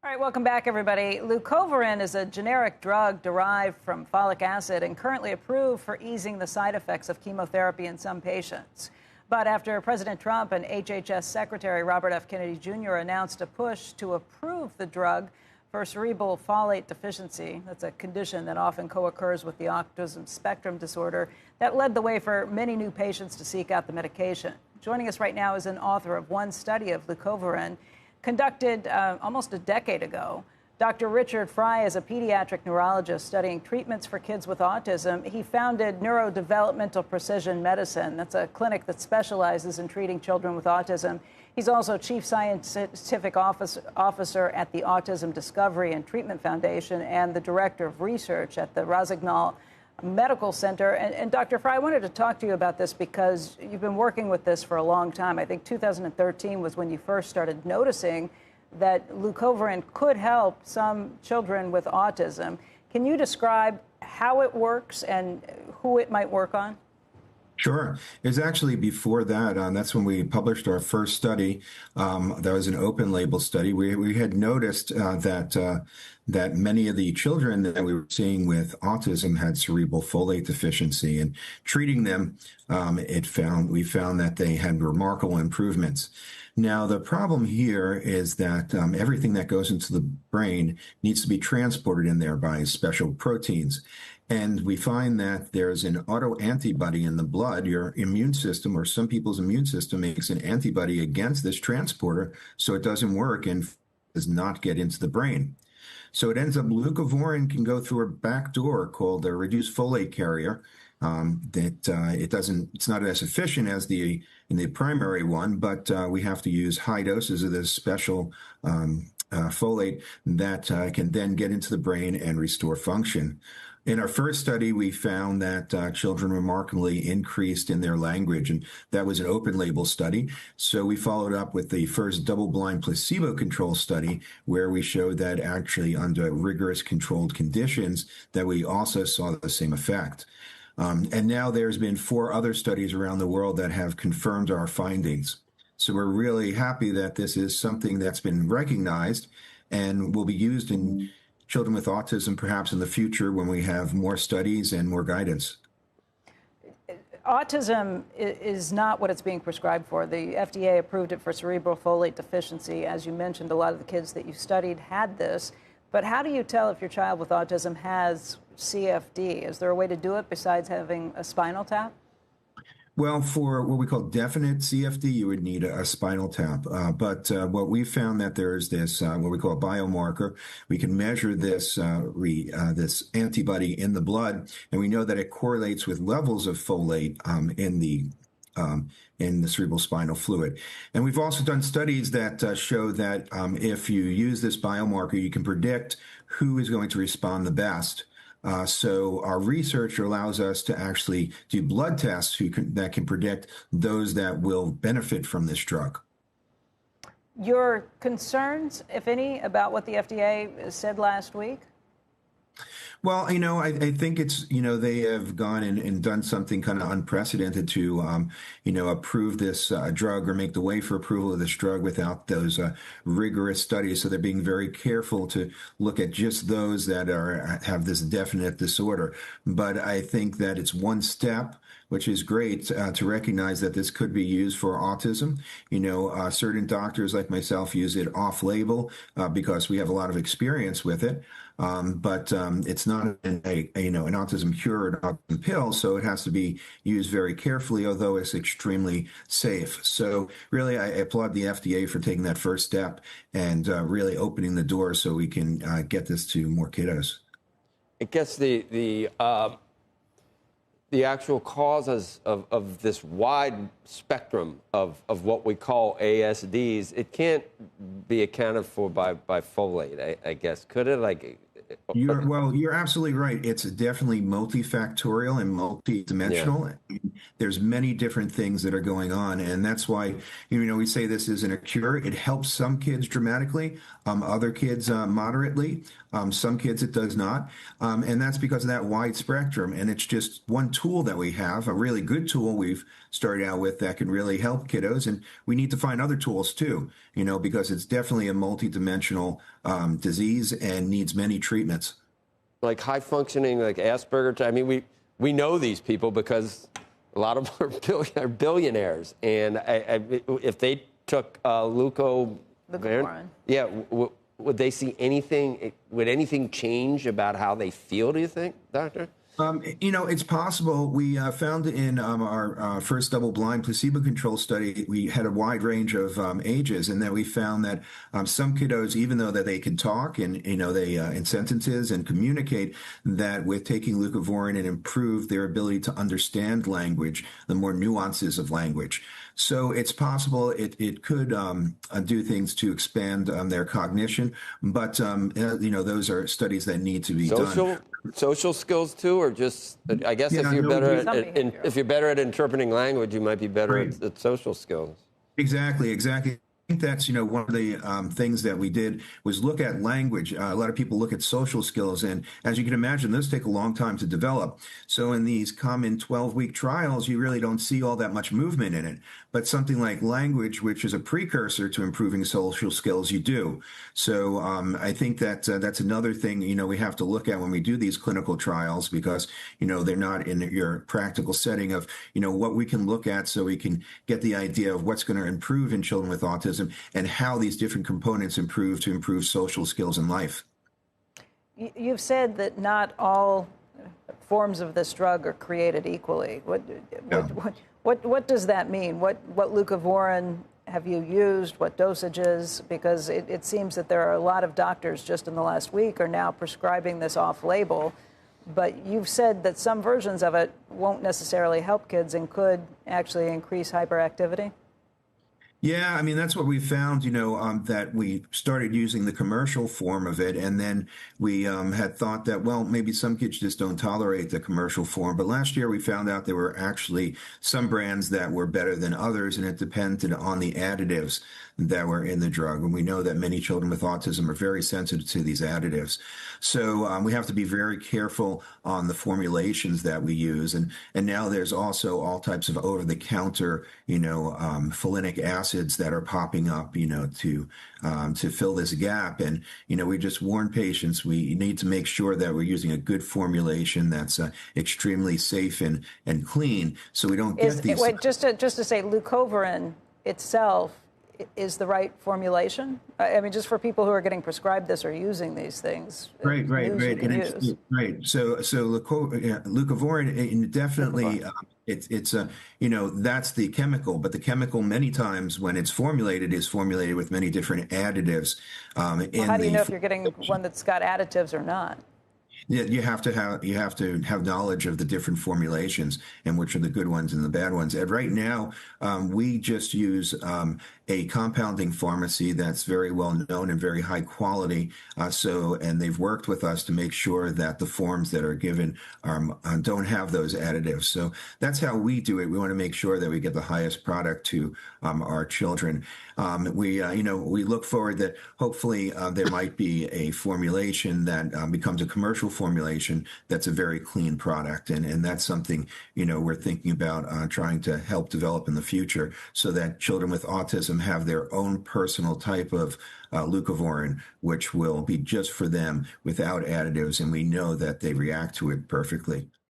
All right, welcome back, everybody. Leucovorin is a generic drug derived from folic acid and currently approved for easing the side effects of chemotherapy in some patients. But after President Trump and HHS Secretary Robert F. Kennedy Jr. announced a push to approve the drug for cerebral folate deficiency, that's a condition that often co-occurs with the autism spectrum disorder, that led the way for many new patients to seek out the medication. Joining us right now is an author of one study of Leucovorin conducted almost a decade ago. Dr. Richard Frye is a pediatric neurologist studying treatments for kids with autism. He founded Neurodevelopmental Precision Medicine. That's a clinic that specializes in treating children with autism. He's also chief scientific officer at the Autism Discovery and Treatment Foundation and the director of research at the Rossignol Medical Center. And Dr. Frye, I wanted to talk to you about this because you've been working with this for a long time. I think 2013 was when you first started noticing that Leucovorin could help some children with autism. Can you describe how it works and who it might work on? Sure. It was actually before that. That's when we published our first study. That was an open label study. We had noticed that many of the children that we were seeing with autism had cerebral folate deficiency, and treating them, we found that they had remarkable improvements. Now, the problem here is that everything that goes into the brain needs to be transported in there by special proteins. And we find that there's an autoantibody in the blood. Your immune system, or some people's immune system, makes an antibody against this transporter, so it doesn't work and does not get into the brain. So it ends up leucovorin can go through a back door called a reduced folate carrier. It's not as efficient as in the primary one, but we have to use high doses of this special folate that can then get into the brain and restore function. In our first study, we found that children remarkably increased in their language, and that was an open label study. So we followed up with the first double-blind placebo-controlled study, where we showed that actually under rigorous controlled conditions, that we also saw the same effect. And now there's been 4 other studies around the world that have confirmed our findings. So we're really happy that this is something that's been recognized and will be used in children with autism perhaps in the future when we have more studies and more guidance. Autism is not what it's being prescribed for. The FDA approved it for cerebral folate deficiency. As you mentioned, a lot of the kids that you studied had this. But how do you tell if your child with autism has CFD? Is there a way to do it besides having a spinal tap? Well, for what we call definite CFD, you would need a spinal tap. But what we found that there's this what we call a biomarker. We can measure this this antibody in the blood, and we know that it correlates with levels of folate in the cerebral spinal fluid. And we've also done studies that show that if you use this biomarker, you can predict who is going to respond the best. So our research allows us to actually do blood tests that can predict those that will benefit from this drug. Your concerns, if any, about what the FDA said last week? Well, I think it's, they have gone and done something kind of unprecedented to, approve this drug or make the way for approval of this drug without those rigorous studies. So they're being very careful to look at just those that have this definite disorder. But I think that it's one step, which is great, to recognize that this could be used for autism. Certain doctors like myself use it off-label because we have a lot of experience with it. But it's not an autism cure or an autism pill, so it has to be used very carefully, although it's extremely safe. So really, I applaud the FDA for taking that first step and really opening the door so we can get this to more kiddos. I guess the actual causes of this wide spectrum of what we call ASDs, it can't be accounted for by folate, I guess. Could it? Well, you're absolutely right. It's definitely multifactorial and multidimensional. Yeah. there's many different things that are going on. And that's why, we say this isn't a cure. It helps some kids dramatically, other kids moderately, some kids it does not. And that's because of that wide spectrum. And it's just one tool that we have, a really good tool we've started out with that can really help kiddos. And we need to find other tools too, because it's definitely a multidimensional disease and needs many treatments. Like high functioning, like Asperger's. I mean, we know these people because a lot of them are billionaires. And if they took Leucovorin, yeah, would they see anything? Would anything change about how they feel, do you think, doctor? It's possible. We found in our first double-blind placebo-controlled study, we had a wide range of ages, and then we found that some kiddos, even though that they can talk and they in sentences and communicate, that with taking leucovorin, it improved their ability to understand language, the more nuances of language. So it's possible it could do things to expand their cognition, but those are studies that need to be done. Social skills too, or just I guess if you're better at interpreting language, you might be better at social skills. Exactly. I think that's, one of the things that we did was look at language. A lot of people look at social skills, and as you can imagine, those take a long time to develop. So in these common 12-week trials, you really don't see all that much movement in it. But something like language, which is a precursor to improving social skills, you do. So I think that that's another thing, we have to look at when we do these clinical trials, because, they're not in your practical setting of, what we can look at so we can get the idea of what's going to improve in children with autism and how these different components improve to improve social skills in life. You've said that not all forms of this drug are created equally. What does that mean? What leucovorin have you used? What dosages? Because it seems that there are a lot of doctors just in the last week are now prescribing this off-label. But you've said that some versions of it won't necessarily help kids and could actually increase hyperactivity. Yeah, I mean, that's what we found, that we started using the commercial form of it. And then we had thought that, well, maybe some kids just don't tolerate the commercial form. But last year we found out there were actually some brands that were better than others, and it depended on the additives that were in the drug. And we know that many children with autism are very sensitive to these additives. So we have to be very careful on the formulations that we use. And now there's also all types of over-the-counter, folinic acids that are popping up, to fill this gap. And, we just warn patients, we need to make sure that we're using a good formulation that's extremely safe and clean, so we don't get these. Wait, just to say, Leucovorin itself is the right formulation? I mean, just for people who are getting prescribed this or using these things. Right. And it's right. So leucovorin, definitely, it's that's the chemical, but the chemical many times when it's formulated is formulated with many different additives. How do you know if you're getting one that's got additives or not? Yeah, you have to have knowledge of the different formulations and which are the good ones and the bad ones. And right now, we just use a compounding pharmacy that's very well known and very high quality. And they've worked with us to make sure that the forms that are given don't have those additives. So that's how we do it. We want to make sure that we get the highest product to our children. We look forward that hopefully there might be a formulation that becomes a commercial formulation that's a very clean product. And that's something, we're thinking about trying to help develop in the future so that children with autism have their own personal type of leucovorin, which will be just for them without additives. And we know that they react to it perfectly.